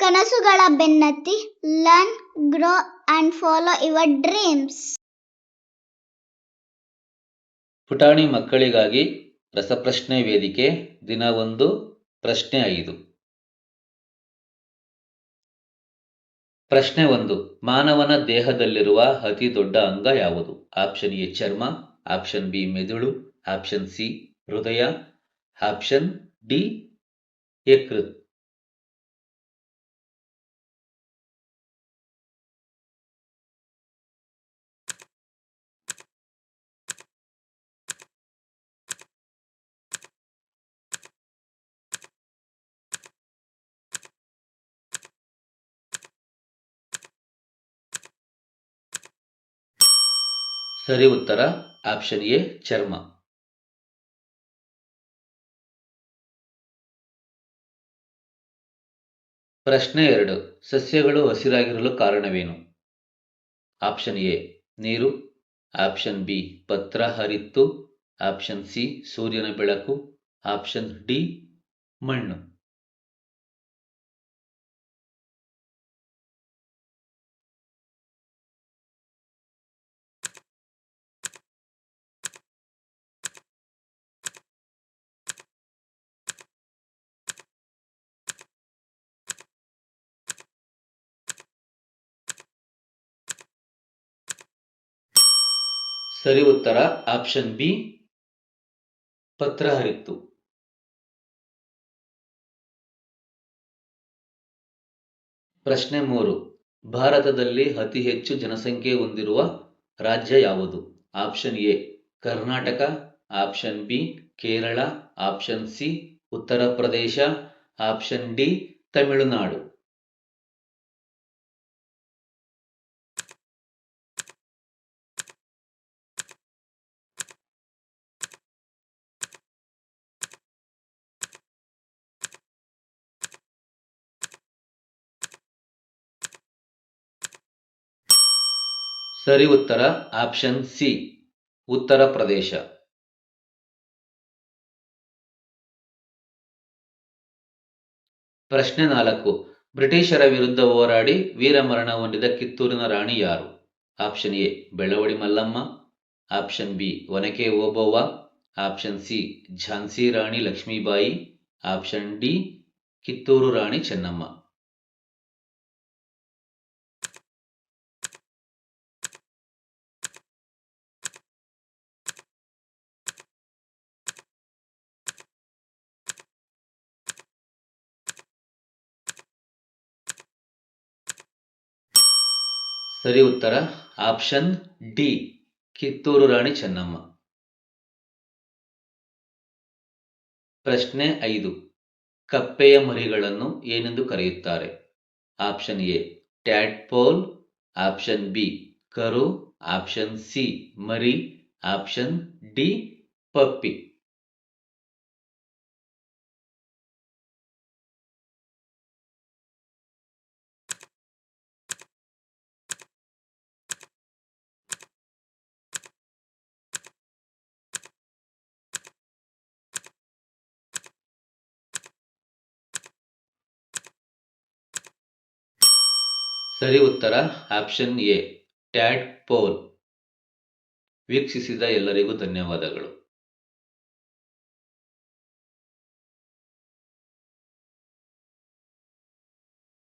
ಕನಸುಗಳ ಬೆನ್ನತ್ತಿ. Learn, grow and follow your dreams. ಪುಟಾಣಿ ಮಕ್ಕಳಿಗಾಗಿ ರಸಪ್ರಶ್ನೆ ವೇದಿಕೆ. ದಿನ 1, ಪ್ರಶ್ನೆ 5. ಪ್ರಶ್ನೆ 1. ಮಾನವನ ದೇಹದಲ್ಲಿರುವ ಅತಿ ದೊಡ್ಡ ಅಂಗ ಯಾವುದು? ಆಪ್ಷನ್ ಎ ಚರ್ಮ, ಆಪ್ಷನ್ ಬಿ ಮೆದುಳು, ಆಪ್ಷನ್ ಸಿ ಹೃದಯ, ಆಪ್ಷನ್ ಡಿ ಯಕೃತ್. ಸರಿ ಉತ್ತರ ಆಪ್ಷನ್ ಎ ಚರ್ಮ. ಪ್ರಶ್ನೆ 2. ಸಸ್ಯಗಳು ಹಸಿರಾಗಿರಲು ಕಾರಣವೇನು? ಆಪ್ಷನ್ ಎ ನೀರು, ಆಪ್ಷನ್ ಬಿ ಪತ್ರ ಹರಿತ್ತು, ಆಪ್ಷನ್ ಸಿ ಸೂರ್ಯನ ಬೆಳಕು, ಆಪ್ಷನ್ ಡಿ ಮಣ್ಣು. ಸರಿ ಉತ್ತರ ಆಪ್ಷನ್ ಬಿ ಪತ್ರ ಹರಿತ್ತು. ಪ್ರಶ್ನೆ 3. ಭಾರತದಲ್ಲಿ ಅತಿ ಹೆಚ್ಚು ಜನಸಂಖ್ಯೆ ಹೊಂದಿರುವ ರಾಜ್ಯ ಯಾವುದು? Option A Karnataka, option B Kerala, option C Uttar Pradesh, option D Tamil Nadu. ಸರಿ ಉತ್ತರ ಆಪ್ಷನ್ ಸಿ ಉತ್ತರ ಪ್ರದೇಶ. ಪ್ರಶ್ನೆ 4. ಬ್ರಿಟಿಷರ ವಿರುದ್ಧ ಹೋರಾಡಿ ವೀರಮರಣ ಹೊಂದಿದ ಕಿತ್ತೂರಿನ ರಾಣಿ ಯಾರು? Option A Belawadi Mallamma, option B Onake Obavva, option C Jhansi Rani Lakshmibai, option D Kittur Rani Chennamma. ಸರಿ ಉತ್ತರ ಆಪ್ಷನ್ ಡಿ ಕಿತ್ತೂರು ರಾಣಿ ಚೆನ್ನಮ್ಮ. ಪ್ರಶ್ನೆ 5. ಕಪ್ಪೆಯ ಮರಿಗಳನ್ನು ಏನೆಂದು ಕರೆಯುತ್ತಾರೆ? Option A tadpole, option B ಕರು, ಆಪ್ಷನ್ ಸಿ ಮರಿ, ಆಪ್ಷನ್ ಡಿ ಪಪ್ಪಿ. ಸರಿ ಉತ್ತರ ಆಪ್ಷನ್ ಎ ಟ್ಯಾಡ್ಪೋಲ್. ವೀಕ್ಷಿಸಿದ ಎಲ್ಲರಿಗೂ ಧನ್ಯವಾದಗಳು.